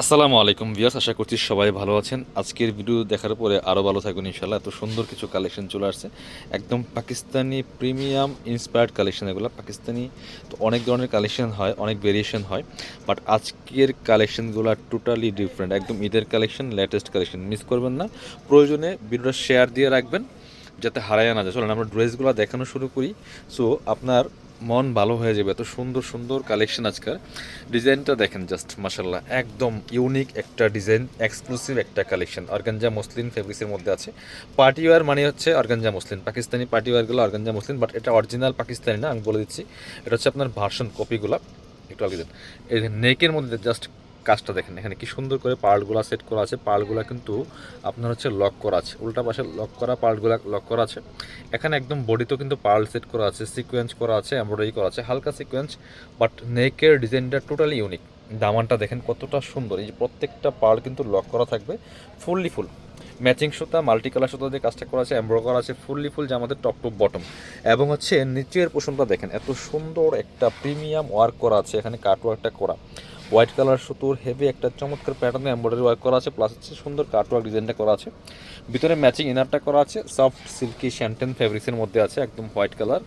আসসালামু আলাইকুম ভিউয়ার্স, আশা করছি সবাই ভালো আছেন। আজকের ভিডিও দেখার পরে আরও ভালো থাকবেন ইনশাল্লাহ। এত সুন্দর কিছু কালেকশন চলে আসছে, একদম পাকিস্তানি প্রিমিয়াম ইন্সপায়ার্ড কালেকশন। এগুলো পাকিস্তানি তো অনেক ধরনের কালেকশন হয়, অনেক ভেরিয়েশন হয়, বাট আজকের কালেকশনগুলো টোটালি ডিফারেন্ট। একদম ঈদের কালেকশন, লেটেস্ট কালেকশন, মিস করবেন না। প্রয়োজনে ভিডিওটা শেয়ার দিয়ে রাখবেন যাতে হারায় না যায়। চলেন আমরা ড্রেসগুলো দেখানো শুরু করি। সো আপনার মন ভালো হয়ে যাবে, এত সুন্দর সুন্দর কালেকশন আজকাল। ডিজাইনটা দেখেন জাস্ট মাশাল্লাহ, একদম ইউনিক একটা ডিজাইন, এক্সক্লুসিভ একটা কালেকশন। অর্গানজা মসলিন ফেব্রিক্সের মধ্যে আছে। পার্টি ওয়্যার মানে হচ্ছে অর্গানজা মসলিন, পাকিস্তানি পার্টি ওয়্যারগুলো অর্গানজা মসলিন, বাট এটা অরিজিনাল পাকিস্তানি না, আমি বলে দিচ্ছি। এটা হচ্ছে আপনার ভার্সন কপিগুলো। একটু আগে দেন, এই নেকের মধ্যে জাস্ট কাজটা দেখেন, এখানে কি সুন্দর করে পার্লগুলো সেট করা আছে। পার্লগুলো কিন্তু আপনার হচ্ছে লক করা আছে, উল্টা পাশে লক করা, পার্লগুলো লক করা আছে। এখানে একদম বডিতেও কিন্তু পার্ল সেট করা আছে, সিকোয়েন্স করা আছে, এমব্রয়ডারি করা আছে, হালকা সিকোয়েন্স, বাট নেকের ডিজাইনটা টোটালি ইউনিক। দামানটা দেখেন কতটা সুন্দর, এই যে প্রত্যেকটা পার্ল কিন্তু লক করা থাকবে, ফুললি ফুল ম্যাচিং সুতা, মাল্টি কালার সুতা দিয়ে কাজটা করা আছে, এমব্রয়ডারি করা আছে, ফুললি ফুল জামাতে টপ টু বটম। এবং হচ্ছে নিচের পোষণটা দেখেন, এত সুন্দর একটা প্রিমিয়াম ওয়ার্ক করা আছে, এখানে কাট ওয়ার্কটা করা, হোয়াইট কালার সুতোর হেভি একটা চমৎকার প্যাটার্নে এমব্রয়ডারি ওয়ার্ক করা আছে, প্লাস হচ্ছে সুন্দর কাট ওয়ার্ক ডিজাইনটা করা আছে। ভিতরে ম্যাচিং ইনারটা করা আছে, সফট সিল্কি শ্যান্টেন ফেব্রিক্সের মধ্যে আছে, একদম হোয়াইট কালার।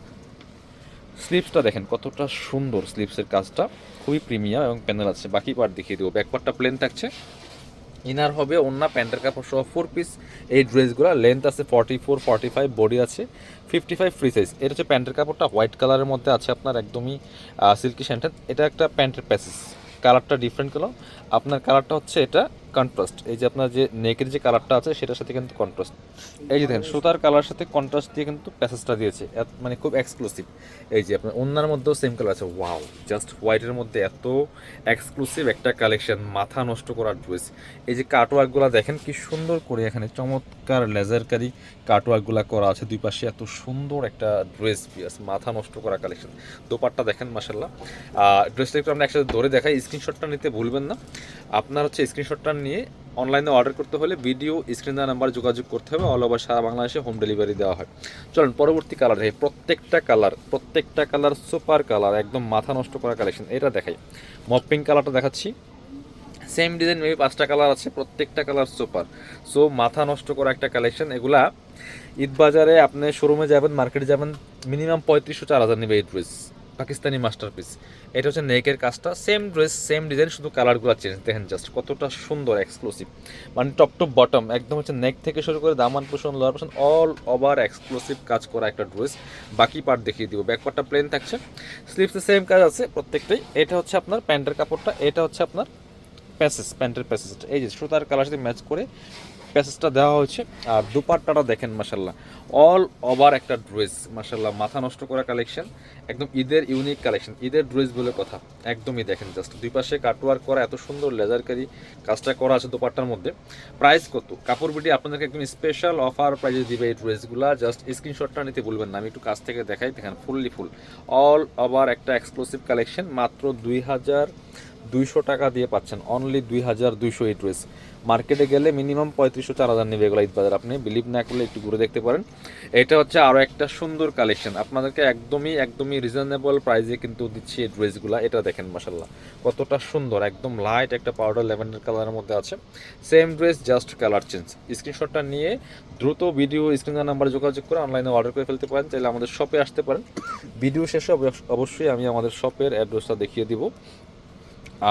স্লিপসটা দেখেন কতটা সুন্দর, স্লিপসের কাজটা খুবই প্রিমিয়াম এবং প্যানেল আছে। বাকি পার্ট দেখিয়ে দেবো। ব্যাকপার্টটা প্লেন থাকছে, ইনার হবে ওন্না, প্যান্টের কাপড় সহ 4 পিস। এই ড্রেসগুলো লেন্থ আছে 44, 45, বডি আছে 55 ফ্রি সাইজ। এটা হচ্ছে প্যান্টের কাপড়টা হোয়াইট কালারের মধ্যে আছে আপনার, একদমই সিল্কি শ্যান্টেন। এটা একটা প্যান্টের প্যাসেজ, কালারটা ডিফারেন্ট কালার। আপনার কালারটা হচ্ছে এটা কন্ট্রাস্ট, এই যে আপনার যে নেকের যে কালারটা আছে সেটার সাথে কিন্তু কন্ট্রাস্ট। এই যে দেখেন সুতার কালার সাথে কন্ট্রাস্ট দিয়ে কিন্তু প্যাসেজটা দিয়েছে, মানে খুব এক্সক্লুসিভ। এই যে আপনার ওন্নার মধ্যেও সেম কালার আছে, ওয়াও, জাস্ট হোয়াইটের মধ্যে এত এক্সক্লুসিভ একটা কালেকশন, মাথা নষ্ট করার ড্রেস। এই যে কাটওয়ার্কগুলো দেখেন কি সুন্দর করে, এখানে চমৎকার লেজারকারি কাটওয়ার্কগুলো করা আছে দুই পাশে, এত সুন্দর একটা ড্রেস, পিয়াস মাথা নষ্ট করা কালেকশন। দোপাট্টা দেখেন মাশাল্লাহ। ড্রেসটা একটু আমরা একসাথে ধরে দেখাই, স্ক্রিনশটটা নিতে ভুলবেন না। আপনার হচ্ছে স্ক্রিনশটটা নিয়ে অনলাইনে অর্ডার করতে হলে ভিডিও স্ক্রিন দেওয়া নাম্বার যোগাযোগ করতে হবে। অল ওভার সারা বাংলাদেশে হোম ডেলিভারি দেওয়া হয়। চলুন পরবর্তী কালার দেখি। প্রত্যেকটা কালার সুপার কালার, একদম মাথা নষ্ট করা কালেকশন। এটা দেখাই, মপ পিঙ্ক কালারটা দেখাচ্ছি। সেম ডিজাইন মেবি 5টা কালার আছে, প্রত্যেকটা কালার সুপার। সো মাথা নষ্ট করা একটা কালেকশন। এগুলা ঈদ বাজারে আপনি শোরুমে যাবেন, মার্কেটে যাবেন, মিনিমাম 3500 4000 নেবে এই ড্রেস। পাকিস্তানি মাস্টারপিস। এটা হচ্ছে নেকের কাজটা, সেম ড্রেস সেম ডিজাইন, শুধু কালারগুলো চেঞ্জ। দেখেন জাস্ট কতটা সুন্দর, এক্সক্লুসিভ, মানে টপ টু বটম একদম হচ্ছে নেক থেকে শুরু করে দামান পোষণ, লোয়ার পোষণ, অল ওভার এক্সক্লুসিভ কাজ করা একটা ড্রেস। বাকি পার্ট দেখিয়ে দিব। ব্যাক পার্টটা প্লেন থাকছে, স্লিভসে সেম কাজ আছে প্রত্যেকটাই। এটা হচ্ছে আপনার প্যান্টের কাপড়টা, এটা হচ্ছে আপনার প্যাসেজ, প্যান্টের প্যাসেজ, এই যে সুতার কালার সাথে ম্যাচ করে প্যাসেজটা দেওয়া হয়েছে। আর দুপাট্টাটা দেখেন মাশাল্লাহ, অল ওভার একটা ড্রেস, মাশাল্লাহ মাথা নষ্ট করা কালেকশন, একদম ঈদের ইউনিক কালেকশন, ঈদের ড্রেস বলে কথা। একদমই দেখেন জাস্ট দুই পাশে কাটওয়ার্ক করা, এত সুন্দর লেজারকারি কাজটা করা আছে দুপাট্টার মধ্যে। প্রাইস কত? কাপড় বিটি আপনাদেরকে একদম স্পেশাল অফার প্রাইজে দিবে এই ড্রেসগুলো। জাস্ট স্ক্রিনশটটা নিতে ভুলবেন না। আমি একটু কাছ থেকে দেখাই, দেখেন ফুললি ফুল অল ওভার একটা এক্সক্লুসিভ কালেকশন। মাত্র 2200 টাকা দিয়ে পাচ্ছেন, অনলি 2200 এই ড্রেস। মার্কেটে গেলে মিনিমাম 3500 4000 নেবে এগুলো ঈদ বাজার। আপনি বিলিভ না করলে একটু ঘুরে দেখতে পারেন। এটা হচ্ছে আরও একটা সুন্দর কালেকশন, আপনাদেরকে একদমই রিজনেবল প্রাইসে কিন্তু দিচ্ছি এই ড্রেসগুলো। এটা দেখেন মাশাল্লাহ কতটা সুন্দর, একদম লাইট একটা পাউডার ল্যাভেন্ডার কালারের মধ্যে আছে। Same dress, just colour change. স্ক্রিনশটটা নিয়ে দ্রুত ভিডিও স্ক্রিনের নাম্বারে যোগাযোগ করে অনলাইনে অর্ডার করে ফেলতে পারেন। চাইলে আমাদের শপে আসতে পারেন। ভিডিও শেষে অবশ্যই আমি আমাদের শপের অ্যাড্রেসটা দেখিয়ে দিব।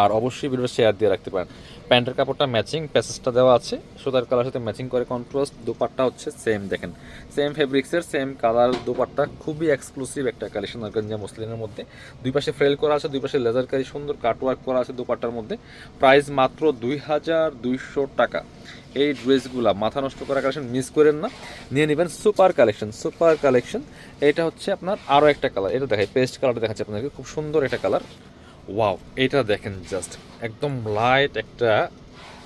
আর অবশ্যই ভিডিওটা শেয়ার দিয়ে রাখতে পারেন। প্যান্টের কাপড়টা ম্যাচিং, প্যাসেজটা দেওয়া আছে সুতার কালার সাথে ম্যাচিং করে কন্ট্রাস্ট। দুপাট্টা হচ্ছে সেম, দেখেন সেম ফেব্রিক্সের সেম কালার দুপাট্টা, খুবই এক্সক্লুসিভ একটা কালেকশন অর্গানজা মসলিনের মধ্যে। দুই পাশে ফ্রেল করা আছে, দুই পাশে লেজারকারি সুন্দর কাটওয়ার্ক করা আছে দুপাট্টার মধ্যে। প্রাইস মাত্র 2200 টাকা। এই ড্রেসগুলা মাথা নষ্ট করা কালেকশন, মিস করেন না, নিয়ে নেবেন। Super collection. এটা হচ্ছে আপনার আরও একটা কালার, এটা দেখাই, পেস্ট কালারটা দেখাচ্ছে আপনাদেরকে, খুব সুন্দর একটা কালার। ওয়াও, এটা দেখেন জাস্ট একদম লাইট একটা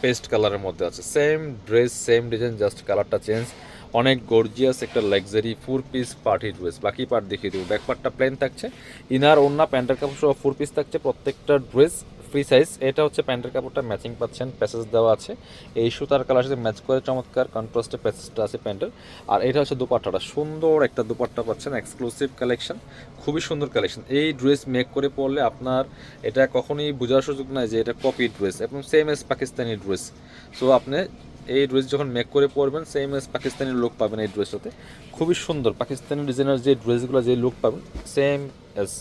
পেস্ট কালারের মধ্যে আছে। Same dress same design, just কালারটা চেঞ্জ। অনেক গর্জিয়াস একটা লাক্সারি 4 পিস পার্টি ড্রেস। বাকি পার্ট দেখিয়ে দেবো। ব্যাক পার্টটা প্লেন থাকছে, ইনার ওন্না প্যান্টের কাপড় সহ 4 পিস থাকছে। প্রত্যেকটা ড্রেস ফ্রি সাইজ। এটা হচ্ছে প্যান্টের কাপড়টা ম্যাচিং পাচ্ছেন, প্যাসেজ দেওয়া আছে, এই সুতার কালার সাথে ম্যাচ করে চমৎকার কন্ট্রাস্টে প্যাসেজটা আছে প্যান্টের। আর এটা হচ্ছে দুপাট্টাটা, সুন্দর একটা দুপাট্টা পাচ্ছেন, এক্সক্লুসিভ কালেকশন, খুবই সুন্দর কালেকশন। এই ড্রেস মেক করে পরলে আপনার এটা কখনোই বোঝার সুযোগ নাই যে এটা কপি ড্রেস, এবং same S Pakistani dress. So আপনি এই ড্রেস যখন মেক করে পরবেন সেম এস পাকিস্তানি লুক পাবেন এই ড্রেসটাতে, খুবই সুন্দর পাকিস্তানি ডিজাইনার যে ড্রেসগুলো যে লুক পাবেন সেম এস।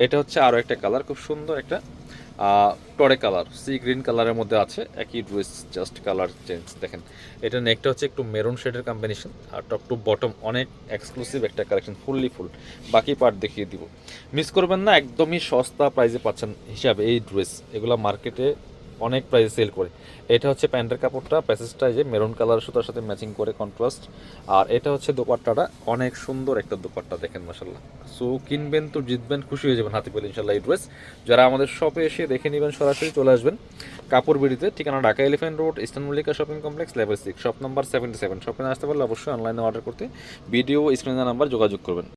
এটা হচ্ছে আরও একটা কালার, খুব সুন্দর একটা টরে কালার, সি গ্রিন কালারের মধ্যে আছে, একই ড্রেস জাস্ট কালার চেঞ্জ। দেখেন এটা নেকটা হচ্ছে একটু মেরুন শেডের কম্বিনেশন, আর টপ টু বটম অনেক এক্সক্লুসিভ একটা কালেকশন, ফুললি ফুল। বাকি পার্ট দেখিয়ে দিব, মিস করবেন না, একদমই সস্তা প্রাইসে পাচ্ছেন হিসাবে এই ড্রেস, এগুলো মার্কেটে অনেক প্রাইসে সেল করে। এটা হচ্ছে প্যান্টের কাপড়টা, প্যাসেজটা যে মেরুন কালার সুতার সাথে ম্যাচিং করে কন্ট্রাস্ট। আর এটা হচ্ছে দোপাট্টাটা, অনেক সুন্দর একটা দোপাট্টা, দেখেন মাশাল্লাহ। সো কিনবেন তো জিতবেন, খুশি হয়ে যাবেন হাতে পেলে ইনশাল্লাহ এই ড্রেস। যারা আমাদের শপে এসে দেখে নেবেন সরাসরি চলে আসবেন কাপড় বিড়িতে, ঠিকানা Dhaka elephant road, eastern Mallika shopping complex, level 6, shop number 77। শপে আসতে পারলে অবশ্যই অনলাইনে অর্ডার করতে ভিডিও স্ক্রিনের নাম্বার যোগাযোগ করবেন।